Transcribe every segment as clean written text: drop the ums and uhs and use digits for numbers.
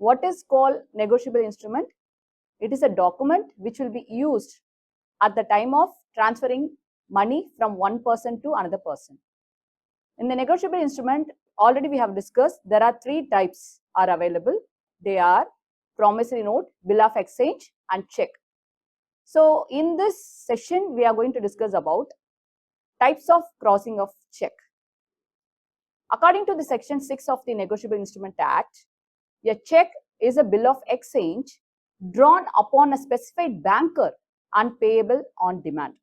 What is called negotiable instrument? It is a document which will be used at the time of transferring money from one person to another person. In the negotiable instrument, already we have discussed, there are three types are available. They are promissory note, bill of exchange, and check. So in this session, we are going to discuss about types of crossing of check. According to the section 6 of the Negotiable Instrument Act, a check is a bill of exchange drawn upon a specified banker and payable on demand.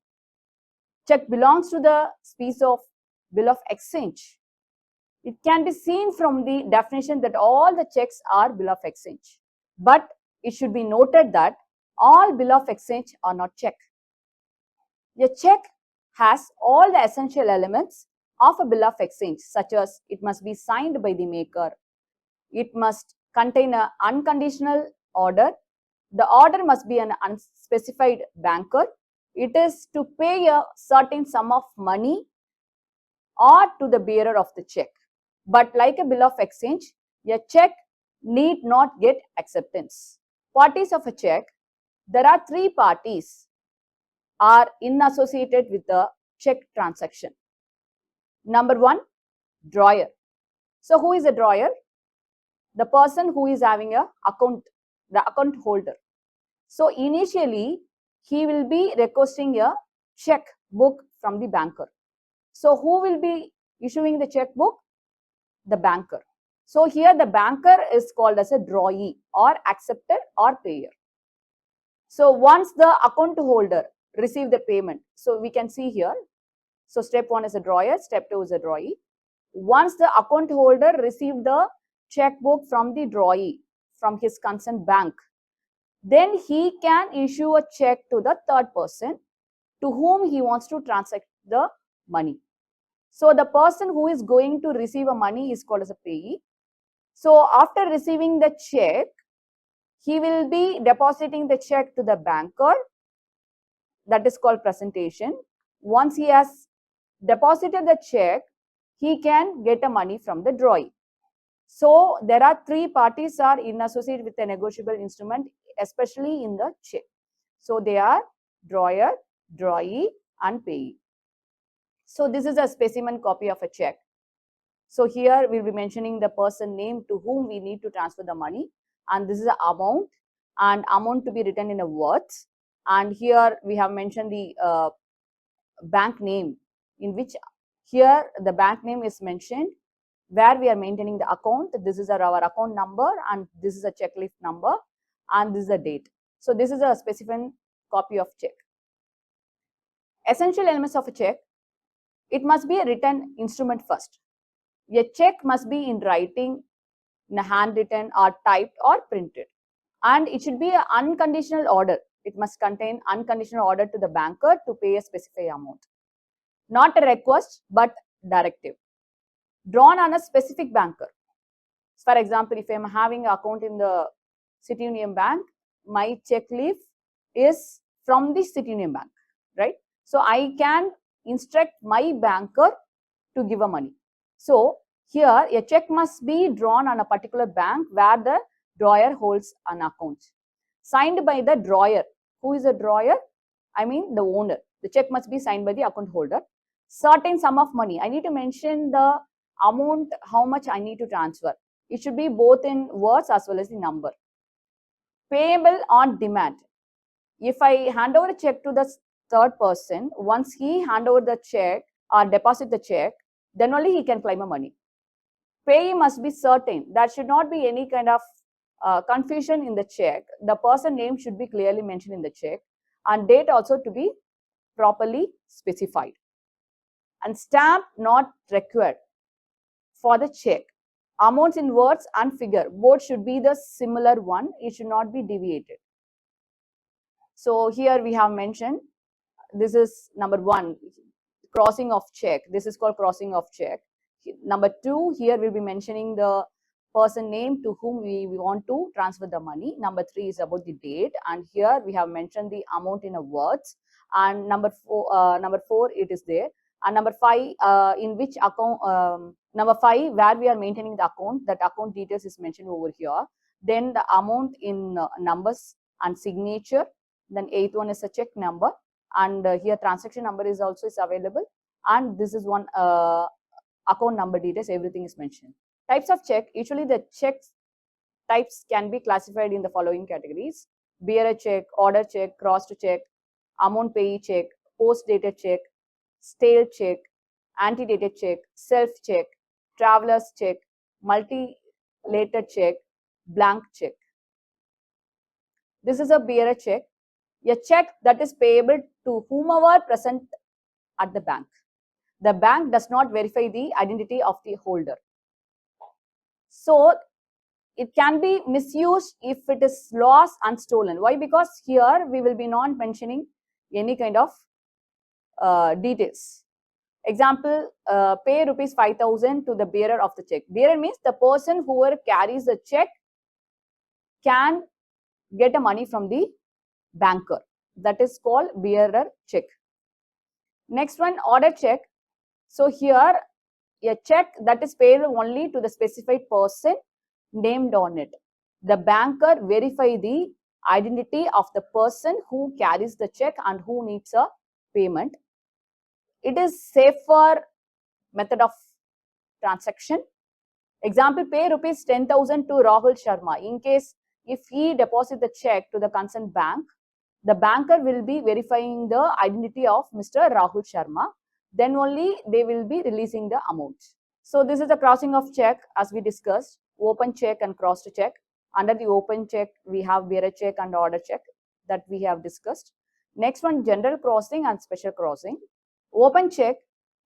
Check belongs to the species of bill of exchange. It can be seen from the definition that all the checks are bill of exchange. But it should be noted that all bill of exchange are not check. A check has all the essential elements of a bill of exchange, such as it must be signed by the maker, it must contain an unconditional order, the order must be an unspecified banker, it is to pay a certain sum of money or to the bearer of the check. But like a bill of exchange, a check need not get acceptance. Parties of a check, there are three parties are associated with the check transaction. Number one, drawer. So who is a drawer? The person who is having a account, the account holder. So initially, he will be requesting a check book from the banker. So who will be issuing the checkbook? The banker. So here the banker is called as a drawee or acceptor or payer. So once the account holder receive the payment, so we can see here, so step 1 is a drawer, step 2 is a drawee. Once the account holder received the checkbook from the drawee, from his concerned bank, then he can issue a check to the third person to whom he wants to transact the money. So the person who is going to receive a money is called as a payee. So after receiving the check, he will be depositing the check to the banker. That is called presentation. Once he has deposited the check, he can get a money from the drawee. So there are three parties are associated with a negotiable instrument, especially in the check. So they are drawer, drawee, and payee. So this is a specimen copy of a check. So here we will be mentioning the person name to whom we need to transfer the money, and this is the amount, and amount to be written in a words. And here we have mentioned the bank name, in which here the bank name is mentioned where we are maintaining the account. This is our account number, and this is a check leaf number, and this is the date. So this is a specific copy of check. Essential elements of a check: it must be a written instrument first. A check must be in writing, in a handwritten or typed or printed, and it should be an unconditional order. It must contain unconditional order to the banker to pay a specified amount. Not a request, but directive. Drawn on a specific banker. For example, if I am having an account in the City Union Bank, my check leaf is from the City Union Bank, right? So I can instruct my banker to give a money. So here a check must be drawn on a particular bank where the drawer holds an account. Signed by the drawer. Who is a drawer? I mean the owner. The check must be signed by the account holder. Certain sum of money. I need to mention the amount, how much I need to transfer. It should be both in words as well as the number. Payable on demand. If I hand over a check to the third person, once he hand over the check or deposit the check, then only he can claim a money. Payee must be certain. There should not be any kind of confusion in the check. The person name should be clearly mentioned in the check, and date also to be properly specified. And stamp not required for the check. Amounts in words and figure, both should be the similar one. It should not be deviated. So here we have mentioned, this is number 1, crossing of check. This is called crossing of check. Number 2, here we'll be mentioning the person name to whom we want to transfer the money. Number 3 is about the date, and here we have mentioned the amount in a words. And number 4 it is there. And number 5, in which account, number 5, where we are maintaining the account, that account details is mentioned over here. then the amount in numbers and signature, then 8th one is a check number, and here transaction number is also is available, and this is one account number details, everything is mentioned. Types of check, usually the checks types can be classified in the following categories: bearer check, order check, crossed check, amount payee check, post dated check, stale check, antedated check, self check, traveler's check, multi-later check, blank check. This is a bearer check, a check that is payable to whomever present at the bank. The bank does not verify the identity of the holder. So it can be misused if it is lost and stolen. Why? Because here we will be not mentioning any kind of details. Example, pay rupees 5,000 to the bearer of the check. Bearer means the person whoever carries the check can get a money from the banker. That is called bearer check. Next one, order check. So here a check that is paid only to the specified person named on it. The banker verify the identity of the person who carries the check and who needs a payment. It is safer method of transaction. Example, pay rupees 10,000 to Rahul Sharma. In case if he deposit the check to the concerned bank, the banker will be verifying the identity of Mr. Rahul Sharma. Then only they will be releasing the amount. So this is the crossing of check as we discussed, open check and crossed check. Under the open check, we have bearer check and order check that we have discussed. Next one, general crossing and special crossing. Open check.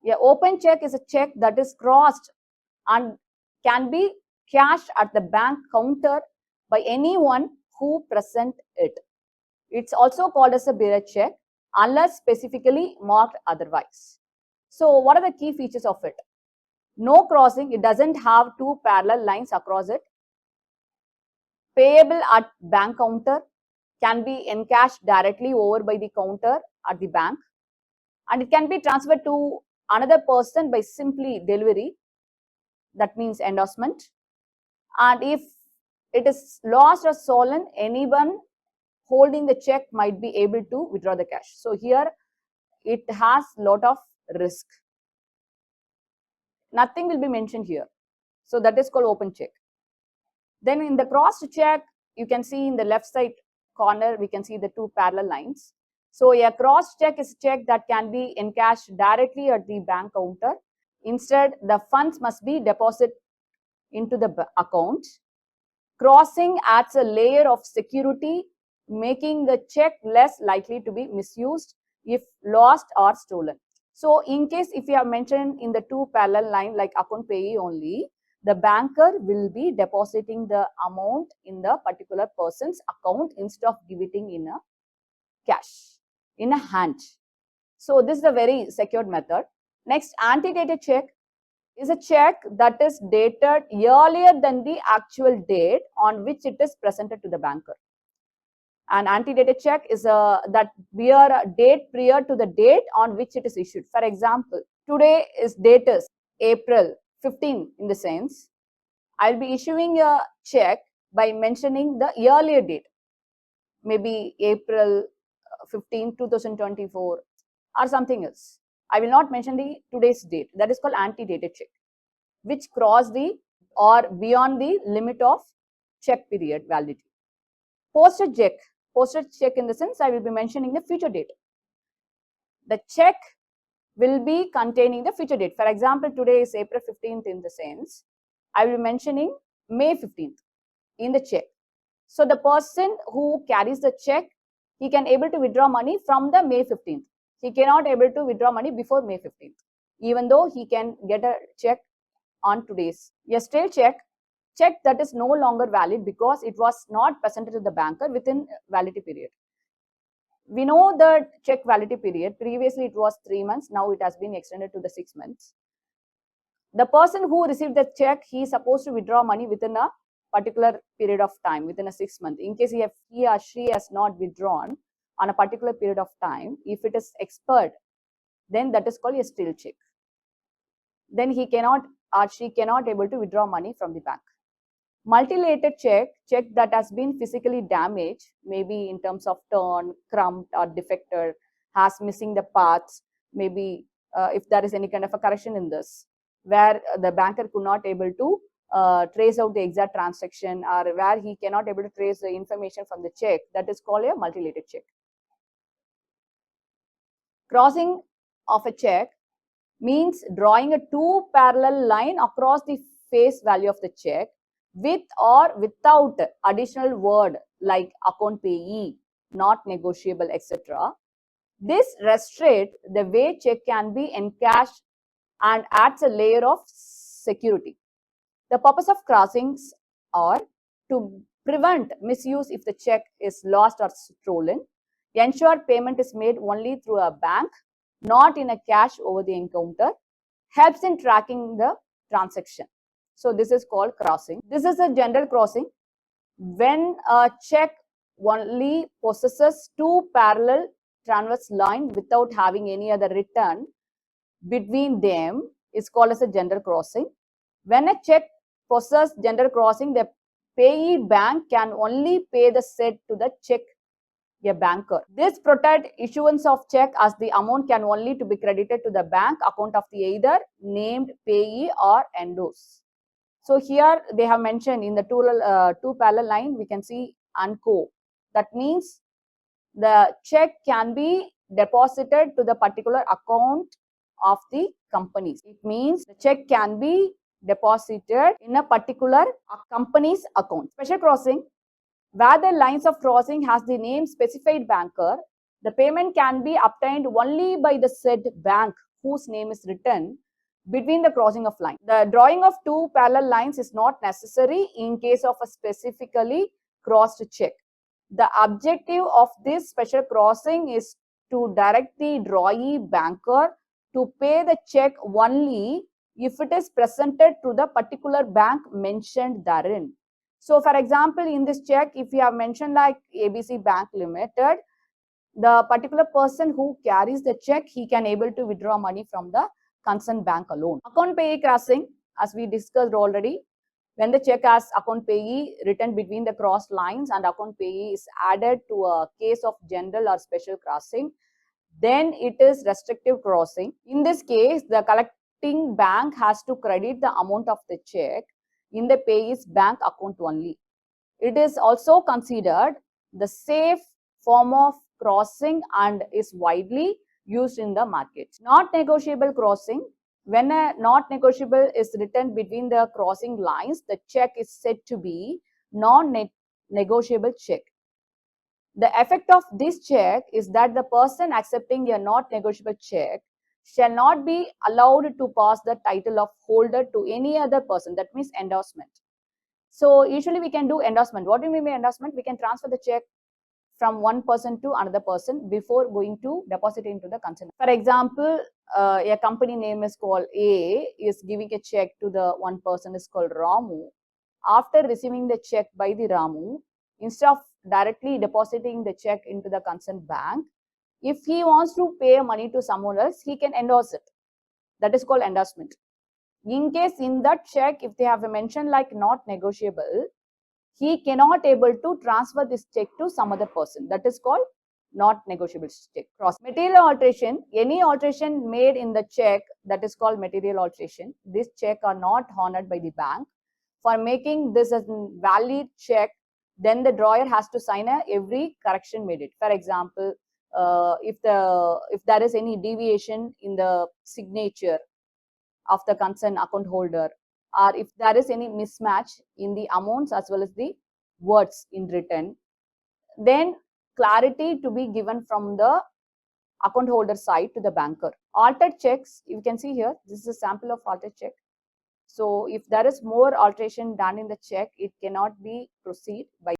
Yeah, open check is a check that is crossed and can be cashed at the bank counter by anyone who present it. It's also called as a bearer check unless specifically marked otherwise. So what are the key features of it? No crossing, it doesn't have two parallel lines across it. Payable at bank counter, can be encashed directly over by the counter at the bank, and it can be transferred to another person by simply delivery, that means endorsement. And if it is lost or stolen, anyone holding the check might be able to withdraw the cash. So here it has lot of risk. Nothing will be mentioned here. So that is called open check. Then in the crossed check, you can see in the left side corner, we can see the two parallel lines. So a crossed check is a check that can be encashed directly at the bank counter. Instead, the funds must be deposited into the account. Crossing adds a layer of security, making the check less likely to be misused if lost or stolen. So in case if you have mentioned in the two parallel line like account payee only, the banker will be depositing the amount in the particular person's account instead of giving in a cash, in a hand. So this is a very secured method. Next, antedated check is a check that is dated earlier than the actual date on which it is presented to the banker. An antedated check is that bear a date prior to the date on which it is issued. For example, today is date is April 15 in the sense, I'll be issuing a check by mentioning the earlier date, maybe April 15, 2024 or something else. I will not mention the today's date. That is called antedated check, which cross the or beyond the limit of check period validity. Posted check. Posted check in the sense I will be mentioning the future date. The check will be containing the future date. For example, today is April 15th in the sense, I will be mentioning May 15th in the check. So the person who carries the check, he can able to withdraw money from the May 15th. He cannot able to withdraw money before May 15th, even though he can get a check on today's. A stale check that is no longer valid because it was not presented to the banker within validity period. We know the check validity period. Previously, it was 3 months. Now it has been extended to the 6 months. The person who received the check, he is supposed to withdraw money within a particular period of time, within a 6 months. In case he or she has not withdrawn on a particular period of time, if it is expired, then that is called a stale check. Then he cannot or she cannot able to withdraw money from the bank. Multi-layered check that has been physically damaged, maybe in terms of torn, crumbed, or defected, has missing the parts, maybe if there is any kind of a correction in this, where the banker could not able to trace out the exact transaction, or where he cannot able to trace the information from the check, that is called a multi-layered check. Crossing of a check means drawing a two parallel line across the face value of the check with or without additional word like account payee, not negotiable, etc. This restricts the way check can be encashed and adds a layer of security. The purpose of crossings are to prevent misuse if the check is lost or stolen, ensure payment is made only through a bank, not in a cash over the encounter, helps in tracking the transaction. So this is called crossing. This is a general crossing. When a check only possesses two parallel transverse line without having any other return between them, is called as a general crossing. When a check possesses general crossing, the payee bank can only pay the said to the check a banker. This protects issuance of check as the amount can only to be credited to the bank account of the either named payee or endorsed. So here they have mentioned in the two parallel line, we can see unco. That means the check can be deposited to the particular account of the companies. It means the check can be deposited in a particular company's account. Special crossing, where the lines of crossing has the name specified banker, the payment can be obtained only by the said bank whose name is written between the crossing of line. The drawing of two parallel lines is not necessary in case of a specifically crossed check. The objective of this special crossing is to direct the drawee banker to pay the check only if it is presented to the particular bank mentioned therein. So, for example, in this check, if you have mentioned like ABC Bank Limited, the particular person who carries the check, he can able to withdraw money from the concerned bank alone. Account payee crossing, as we discussed already, when the check has account payee written between the crossed lines and account payee is added to a case of general or special crossing, then it is restrictive crossing. In this case, the collecting bank has to credit the amount of the check in the payee's bank account only. It is also considered the safe form of crossing and is widely used in the market. Not negotiable crossing. When a not negotiable is written between the crossing lines, the check is said to be non-negotiable check. The effect of this check is that the person accepting a not negotiable check shall not be allowed to pass the title of holder to any other person. That means endorsement. So usually we can do endorsement. What do you mean by endorsement? We can transfer the check from one person to another person before going to deposit into the concern. For example, a company name is called A is giving a check to the one person is called Ramu. After receiving the check by the Ramu, instead of directly depositing the check into the concerned bank, if he wants to pay money to someone else, he can endorse it. That is called endorsement. In case in that check, if they have mentioned like not negotiable, he cannot able to transfer this check to some other person. That is called not negotiable check. Cross. Material alteration, any alteration made in the check, that is called material alteration. This check are not honored by the bank. For making this as a valid check, then the drawer has to sign every correction made it. For example, if there is any deviation in the signature of the concerned account holder, or if there is any mismatch in the amounts as well as the words in written, then clarity to be given from the account holder side to the banker. Altered checks, you can see here, this is a sample of altered check. So if there is more alteration done in the check, it cannot be proceed by